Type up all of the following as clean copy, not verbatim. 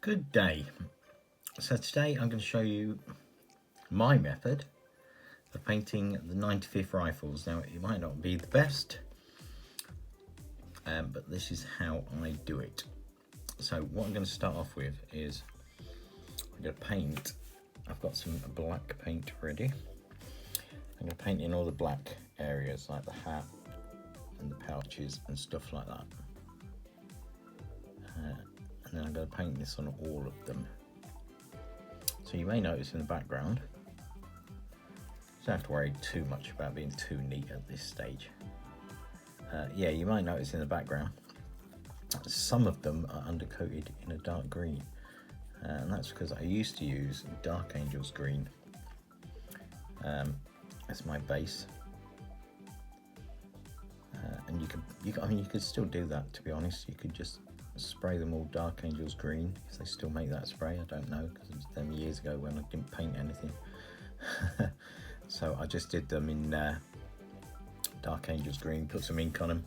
Good day. So today I'm going to show you my method of painting the 95th rifles. Now it might not be the best, but this is how I do it. So what I'm going to start off with is I'm going to paint. I've got some black paint ready. I'm going to paint in all the black areas like the hat and the pouches and stuff like that. And then I'm going to paint this on all of them. So you may notice in the background, you don't have to worry too much about being too neat at this stage. Yeah, you might notice in the background, some of them are undercoated in a dark green. And that's because I used to use Dark Angel's green as my base. And you could still do that, to be honest. You could just spray them all Dark Angel's green, if they still make that spray. I don't know, because it was them years ago when I didn't paint anything. So I just did them in Dark Angel's green, put some ink on them.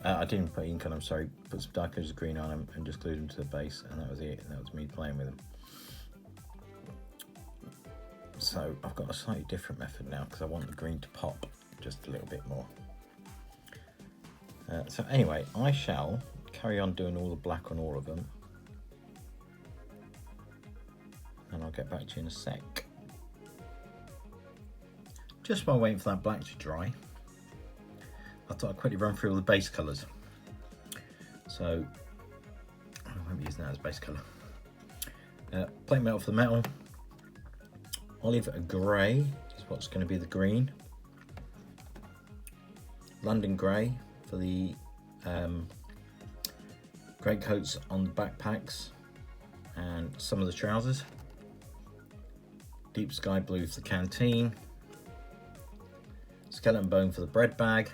I didn't put ink on them, sorry, put some Dark Angel's green on them and just glued them to the base, and that was it. That was me playing with them. So I've got a slightly different method now because I want the green to pop just a little bit more. So anyway, I shall carry on doing all the black on all of them, and I'll get back to you in a sec. Just while waiting for that black to dry, I thought I'd quickly run through all the base colours. So I won't be using that as base colour. Plate metal for the metal, olive grey is what's going to be the green, London grey for the greatcoats on the backpacks and some of the trousers, deep sky blue for the canteen, skeleton bone for the bread bag,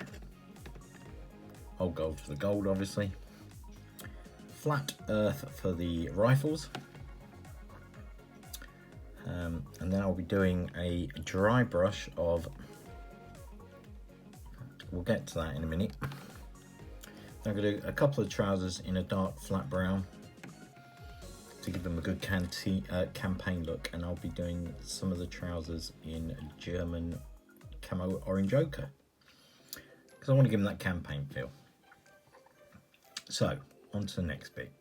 old gold for the gold obviously, flat earth for the rifles, and then I'll be doing a dry brush of, we'll get to that in a minute. I'm going to do a couple of trousers in a dark flat brown to give them a good campaign look, and I'll be doing some of the trousers in German camo orange ochre because I want to give them that campaign feel. So on to the next bit.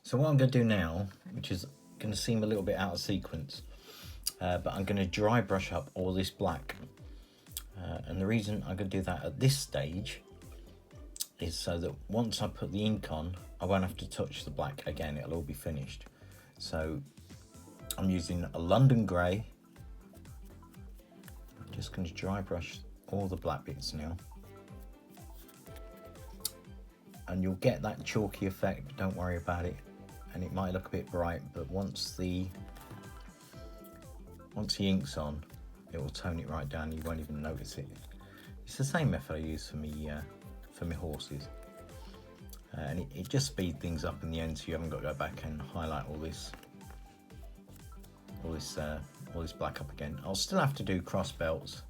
So what I'm going to do now, which is going to seem a little bit out of sequence, but I'm going to dry brush up all this black. And the reason I'm going to do that at this stage is so that once I put the ink on, I won't have to touch the black again, it'll all be finished. So I'm using a London grey. I'm just going to dry brush all the black bits now. And you'll get that chalky effect, don't worry about it. And it might look a bit bright, but once the ink's on, it will tone it right down, you won't even notice it. It's the same method I use for my horses. And it just speeds things up in the end, so you haven't got to go back and highlight all this black up again. I'll still have to do cross belts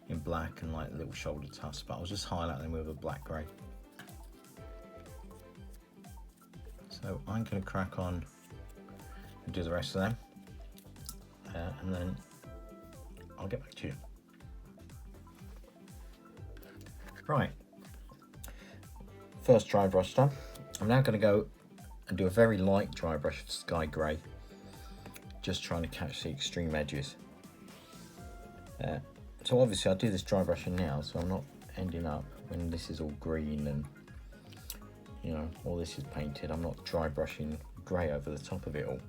in black and like little shoulder tufts, but I'll just highlight them with a black grey. So I'm going to crack on and do the rest of them, and then I'll get back to you. Right, first dry brush done. I'm now going to go and do a very light dry brush of sky grey, just trying to catch the extreme edges. So obviously I do this dry brushing now, so I'm not ending up when this is all green and all this is painted, I'm not dry brushing grey over the top of it all.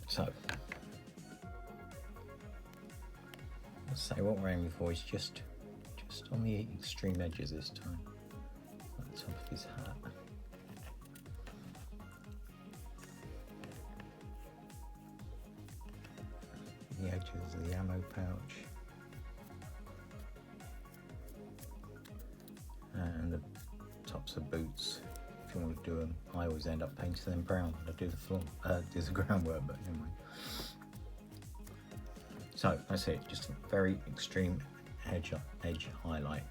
So let's say what we're aiming for is just on the extreme edges this time, at the top of his hat. The edges of the ammo pouch. And the tops of boots, if you want to do them. I always end up painting them brown when I do the floor, do the groundwork, but anyway. So that's it, just a very extreme edge highlight.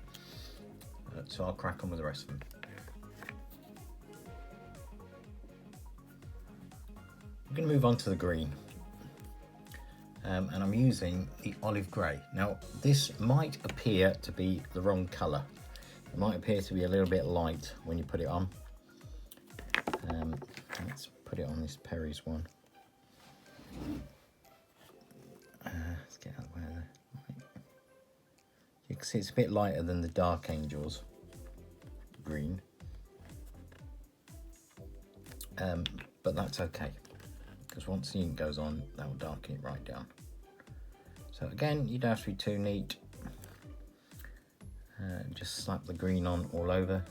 So I'll crack on with the rest of them. I'm going to move on to the green. And I'm using the olive grey. Now this might appear to be the wrong colour. It might appear to be a little bit light when you put it on. Let's put it on this Perry's one. Let's get out of the way there. You can see it's a bit lighter than the Dark Angels green. But that's okay, because once the ink goes on, that will darken it right down. So again, you don't have to be too neat. Just slap the green on all over.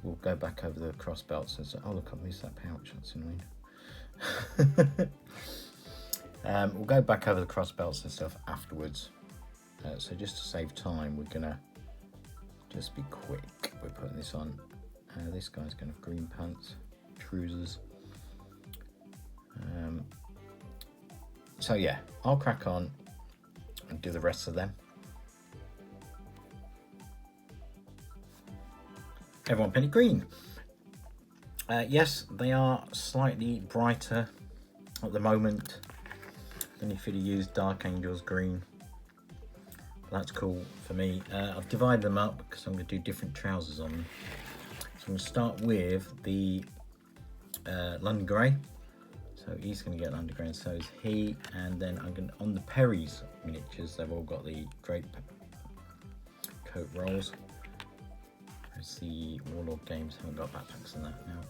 We'll go back over the cross belts and say, oh look, I've missed that pouch, that's annoying. We'll go back over the cross belts and stuff afterwards. So just to save time, we're gonna just be quick. We're putting this on. This guy's gonna have green pants, trousers. So yeah, I'll crack on and do the rest of them. Everyone painted green. Yes, they are slightly brighter at the moment than if you'd have used Dark Angels green. That's cool for me. I've divided them up because I'm going to do different trousers on them. So I'm going to start with the London Grey. So he's going to get London Grey, and so is he. And then I'm going to, on the Perry's miniatures, they've all got the great coat rolls. Whereas the Warlord games haven't got backpacks on that now.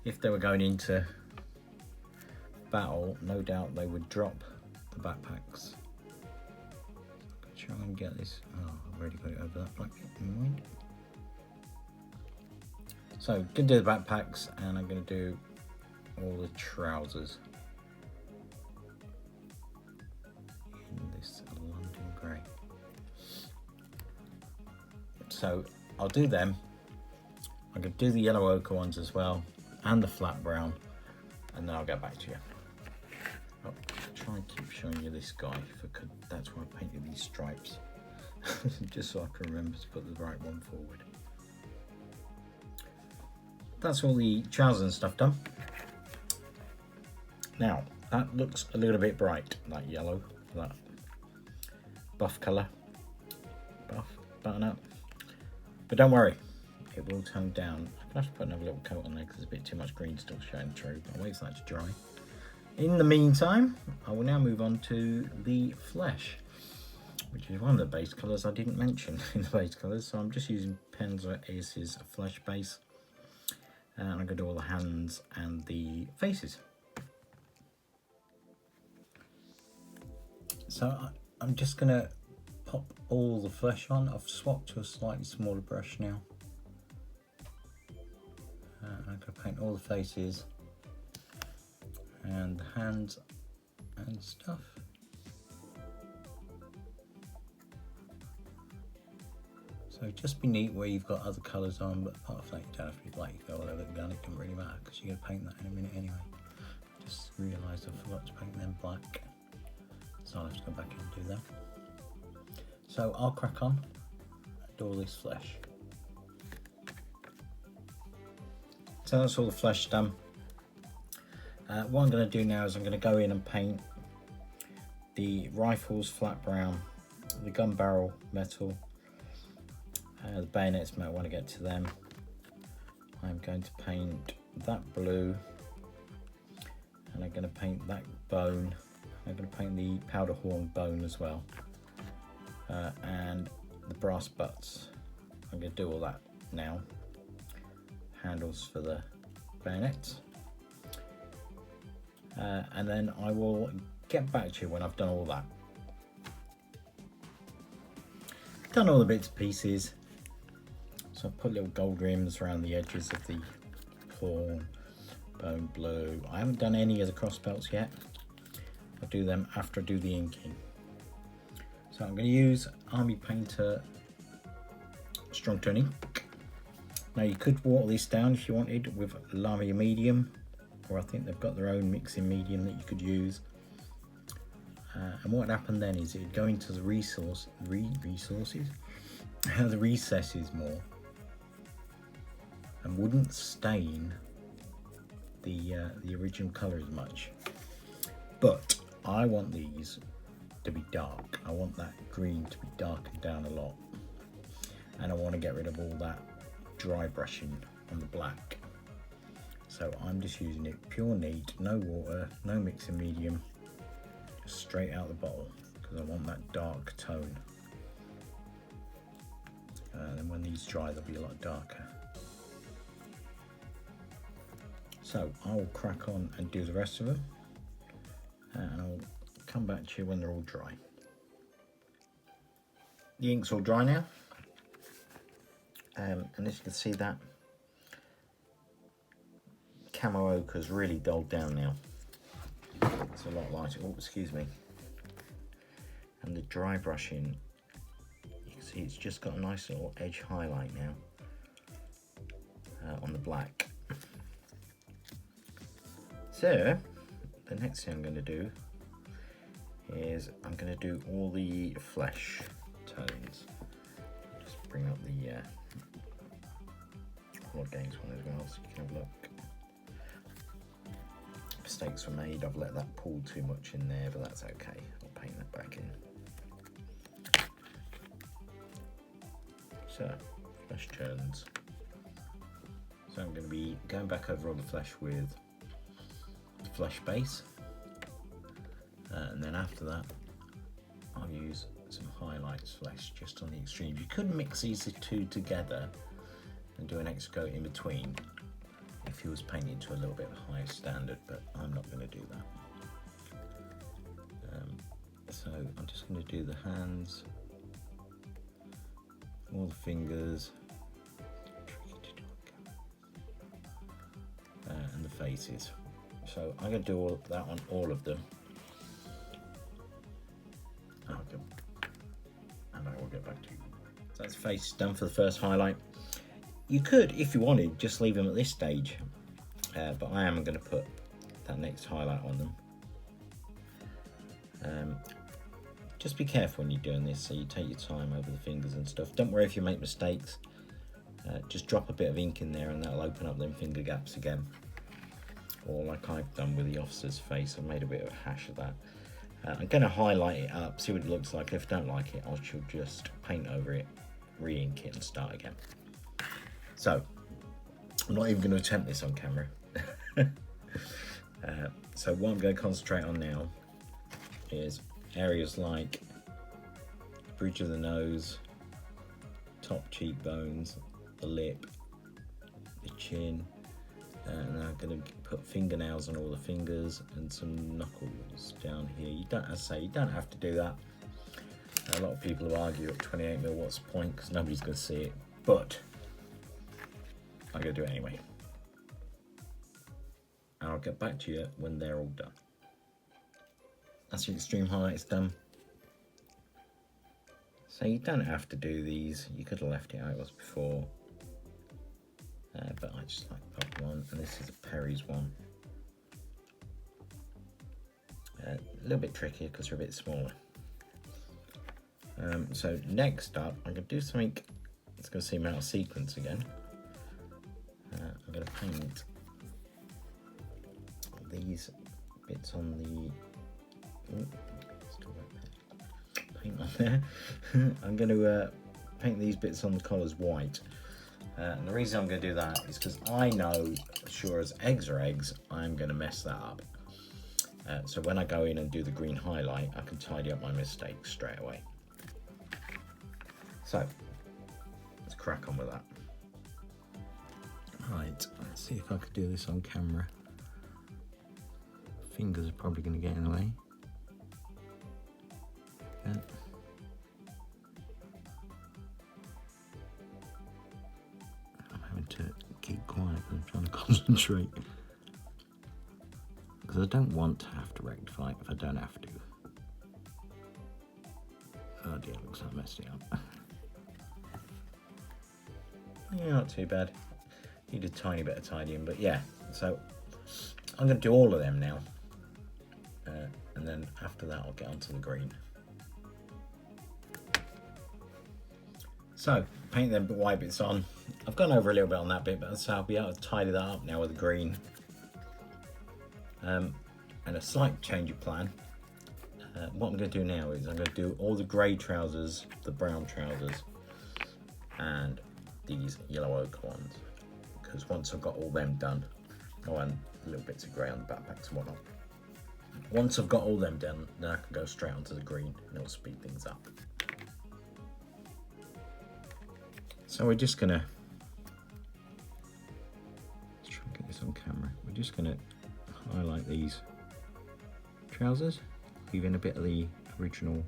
If they were going into battle, no doubt they would drop the backpacks. Try and get this. Oh, I've already got it over that black bit. Never mind. So, I'm going to do the backpacks, and I'm going to do all the trousers in this London Grey. So, I'll do them. I'm going to do the yellow ochre ones as well, and the flat brown, and then I'll get back to you. I'll try and keep showing you this guy if I could. That's why I painted these stripes, just so I can remember to put the right one forward. That's all the trousers and stuff done. Now that looks a little bit bright, that yellow, that buff colour, buff button up. But don't worry, it will tone down. I'm gonna have to put another little coat on there because there's a bit too much green still showing through. I'll wait for that to dry. In the meantime, I will now move on to the flesh, which is one of the base colours I didn't mention in the base colours. So I'm just using Penza Ace's flesh base, and I'm going to do all the hands and the faces. So I'm just going to pop all the flesh on. I've swapped to a slightly smaller brush now. I'm going to paint all the faces and the hands and stuff. So just be neat where you've got other colours on, but apart from that you don't have to be black. You go all over the gun, it doesn't really matter because you're going to paint that in a minute anyway. Just realised I forgot to paint them black, so I'll have to go back in and do that. So I'll crack on and do all this flesh. So that's all the flesh done. What I'm going to do now is I'm going to go in and paint the rifles flat brown, the gun barrel metal, the bayonets metal when I get to them. I'm going to paint that blue, and I'm going to paint that bone. I'm going to paint the powder horn bone as well, and the brass butts. I'm going to do all that now. Handles for the bayonets. And then I will get back to you when I've done all that. Done all the bits and pieces. So I put little gold rims around the edges of the horn, bone blue. I haven't done any of the cross belts yet. I'll do them after I do the inking. So I'm going to use Army Painter Strong Tone ink. Now you could water this down if you wanted with Lamia Medium, or I think they've got their own mixing medium that you could use. And what would happen then is it would go into the resources, the recesses more and wouldn't stain the original colour as much. But I want these to be dark. I want that green to be darkened down a lot, and I want to get rid of all that dry brushing on the black. So I'm just using it pure neat, no water, no mixing medium, just straight out the bottle, because I want that dark tone. And then when these dry, they'll be a lot darker. So I'll crack on and do the rest of them, and I'll come back to you when they're all dry. The ink's all dry now, and as you can see, that camo ochre's really dulled down now. It's a lot lighter. Oh, excuse me. And the dry brushing, you can see it's just got a nice little edge highlight now on the black. So the next thing I'm going to do is I'm going to do all the flesh tones. Just bring up the wargaming one as well, so you can have a look. Mistakes were made. I've let that pull too much in there, but that's okay. I'll paint that back in. So flesh tones. So I'm going to be going back over all the flesh with the flesh base, and then after that I'll use some highlights flesh just on the extremes. You could mix these two together and do an extra coat in between if you was painting to a little bit higher standard, but I'm not going to do that. So I'm just going to do the hands, all the fingers, and the faces. So I'm going to do all that on all of them. And I will get back to you. So that's face done for the first highlight. You could, if you wanted, just leave them at this stage, but I am going to put that next highlight on them. Just be careful when you're doing this, so you take your time over the fingers and stuff. Don't worry if you make mistakes. Just drop a bit of ink in there and that'll open up them finger gaps again. Or like I've done with the officer's face, I've made a bit of a hash of that. I'm going to highlight it up, see what it looks like. If I don't like it, I shall just paint over it, re-ink it and start again. So, I'm not even going to attempt this on camera. So what I'm going to concentrate on now is areas like the bridge of the nose, top cheekbones, the lip, the chin, and I'm going to put fingernails on all the fingers and some knuckles down here. You don't, as I say, you don't have to do that. A lot of people who argue at 28mm, what's the point, because nobody's going to see it, but I'm going to do it anyway. And I'll get back to you when they're all done. That's the extreme highlights done. So you don't have to do these. You could have left it how it was before. But I just like that one, and this is a Perry's one. A little bit trickier because they're a bit smaller. So next up, I'm going to do something that's going to seem out of sequence again. I'm going to paint these bits on the paint on there. I'm going to paint these bits on the collars white. And the reason I'm going to do that is because I know, sure as eggs are eggs, I'm going to mess that up. So when I go in and do the green highlight, I can tidy up my mistakes straight away. So let's crack on with that. Right, let's see if I could do this on camera. Fingers are probably going to get in the way. Yeah. I'm having to keep quiet because I'm trying to concentrate. Because I don't want to have to rectify it if I don't have to. Oh dear, looks like I messed it up. Yeah, not too bad. Need a tiny bit of tidying, but yeah. So I'm going to do all of them now. And then after that I'll get onto the green. So paint them white bits on. I've gone over a little bit on that bit, but so I'll be able to tidy that up now with the green. And a slight change of plan. What I'm going to do now is I'm going to do all the grey trousers, the brown trousers, and these yellow ochre ones. Because once I've got all them done, oh, and little bits of grey on the backpacks and whatnot. Once I've got all them done, then I can go straight onto the green and it'll speed things up. So we're just gonna, let's try and get this on camera. We're just gonna highlight these trousers, leaving a bit of the original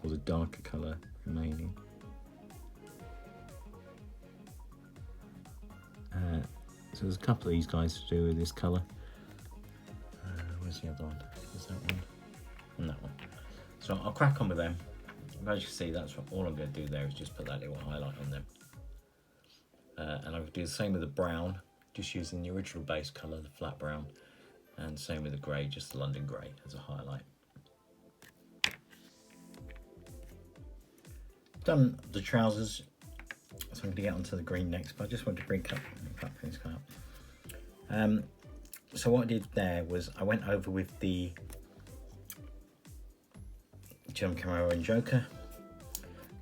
or the darker colour remaining. So there's a couple of these guys to do with this colour. Where's the other one? Is that one? And that one. So I'll crack on with them. As you can see, that's all I'm going to do there is just put that little highlight on them. And I'll do the same with the brown, just using the original base colour, the flat brown. And same with the grey, just the London grey as a highlight. Done the trousers, so I'm going to get onto the green next, but I just want to bring up things up. So what I did there was I went over with the Gem Camo and Joker,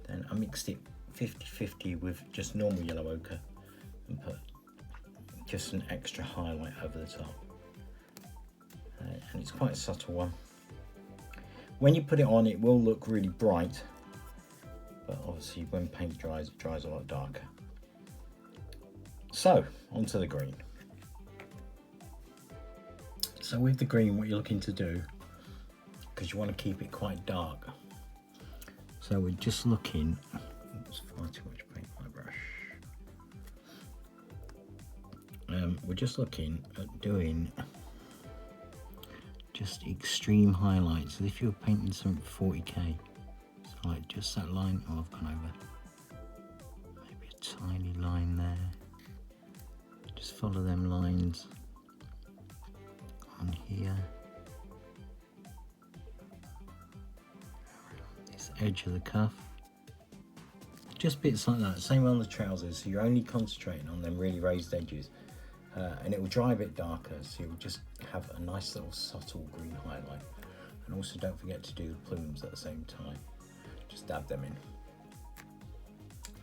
then I mixed it 50-50 with just normal yellow ochre and put just an extra highlight over the top. And it's quite a subtle one. When you put it on, it will look really bright, but obviously when paint dries, it dries a lot darker. So onto the green. So with the green, what you're looking to do, because you want to keep it quite dark, so we're just looking, oops, far too much paint on my brush. We're just looking at doing just extreme highlights. So if you're painting something 40k, so like just that line, oh, I've gone over, maybe a tiny line there. Just follow them lines on here, this edge of the cuff, just bits like that. Same on the trousers, so you're only concentrating on them really raised edges, and it will dry a bit darker, so you'll just have a nice little subtle green highlight. And also don't forget to do the plumes at the same time, just dab them in.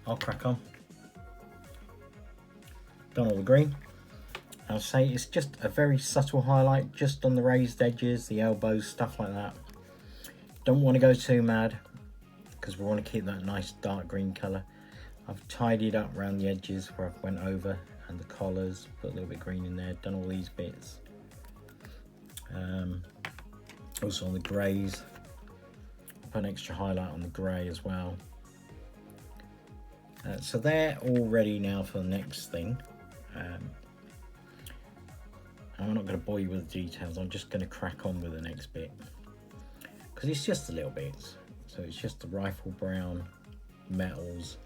I'll crack on. Done all the green. I'll say it's just a very subtle highlight, just on the raised edges, the elbows, stuff like that. Don't want to go too mad, because we want to keep that nice dark green colour. I've tidied up around the edges where I went over, and the collars, put a little bit green in there, done all these bits. Also on the greys, put an extra highlight on the grey as well. So they're all ready now for the next thing. I'm not going to bore you with the details, I'm just going to crack on with the next bit, because it's just the little bits. So it's just the rifle brown, metals,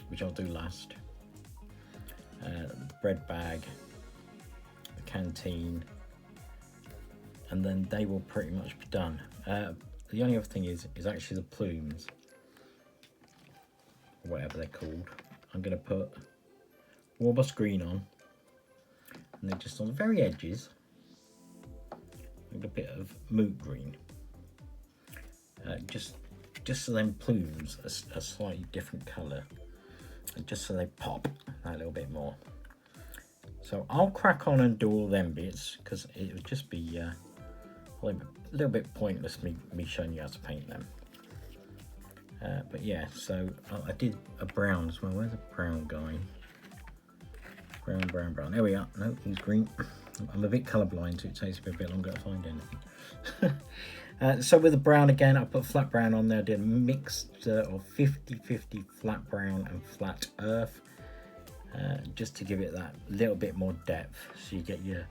which I'll do last, bread bag, the canteen, and then they will pretty much be done. The only other thing is actually the plumes, or whatever they're called. I'm going to put Warboss green on, and then just on the very edges, with a bit of moot green, just so them plumes are a slightly different colour, and just so they pop that little bit more. So I'll crack on and do all them bits, because it would just be a little bit pointless me showing you how to paint them. But yeah, so I did a brown as well. Where's the brown guy? Brown. There we are. No, he's green. I'm a bit colourblind, so it takes me a bit longer to find anything. So with the brown again, I put flat brown on there. I did a mixture of 50-50 flat brown and flat earth, just to give it that little bit more depth. So you get your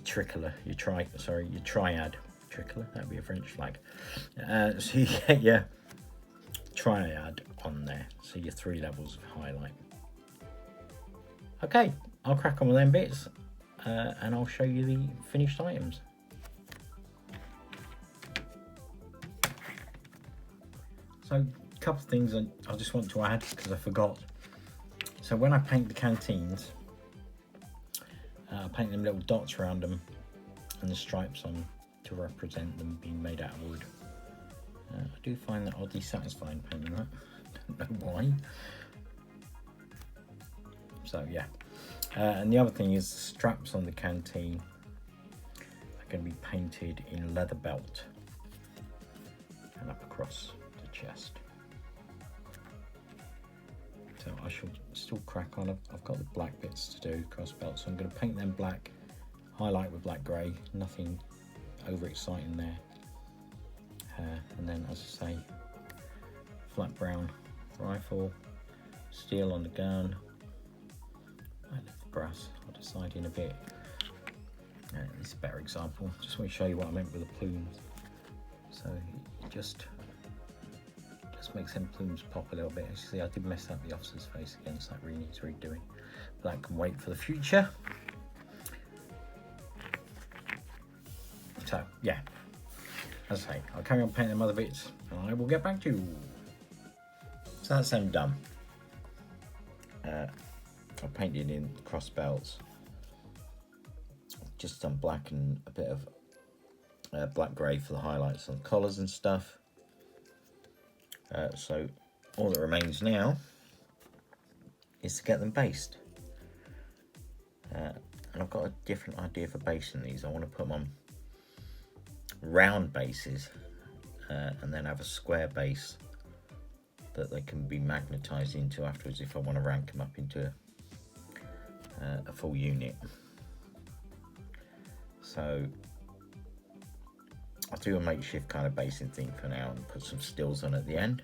tricolor, your triad. Tricolor, that'd be a French flag. So you get your triad on there. So your 3 levels of highlight. Okay, I'll crack on with them bits, and I'll show you the finished items. So a couple of things I just want to add because I forgot. So when I paint the canteens, I paint them little dots around them and the stripes on to represent them being made out of wood. I do find that oddly satisfying painting that. I don't know why. So yeah, and the other thing is the straps on the canteen are going to be painted in leather belt and up across the chest. So I shall still crack on. I've got the black bits to do, cross belt, so I'm going to paint them black, highlight with black grey, nothing over exciting there. And then, as I say, flat brown rifle, steel on the gun. I left the brass, I'll decide in a bit. This is a better example. Just want to show you what I meant with the plumes. So it just makes them plumes pop a little bit. As you see, I did mess up the officer's face again, so that really needs redoing. But that can wait for the future. So yeah, as I say, I'll carry on painting them other bits and I will get back to you. So that's them done. I've painted in the cross belts, just done black and a bit of black grey for the highlights on the collars and stuff. So all that remains now is to get them based. And I've got a different idea for basing these. I want to put them on round bases and then have a square base that they can be magnetised into afterwards if I want to rank them up into a full unit. So I'll do a makeshift kind of basing thing for now and put some stills on at the end.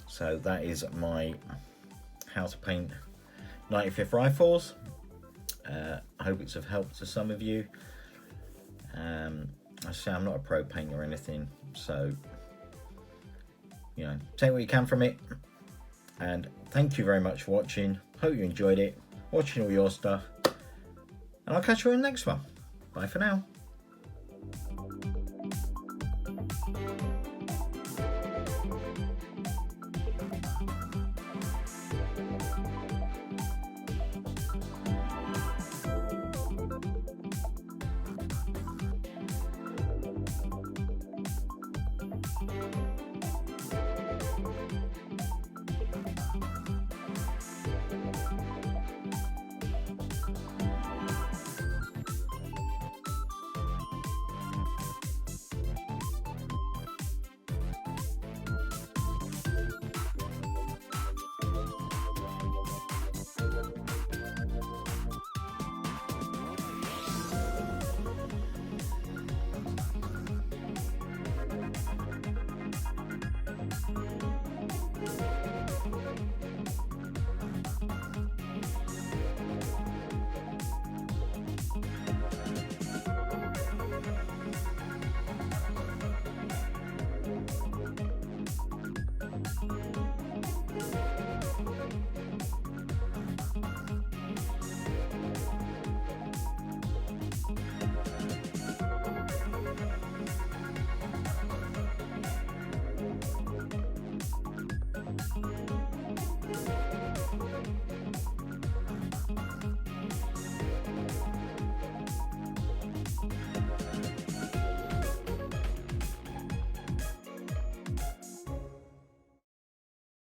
So that is my how to paint 95th rifles. I hope it's of help to some of you. I say I'm not a pro painter or anything, so you know, take what you can from it. And thank you very much for watching. Hope you enjoyed it, watching all your stuff, and I'll catch you in the next one. Bye for now.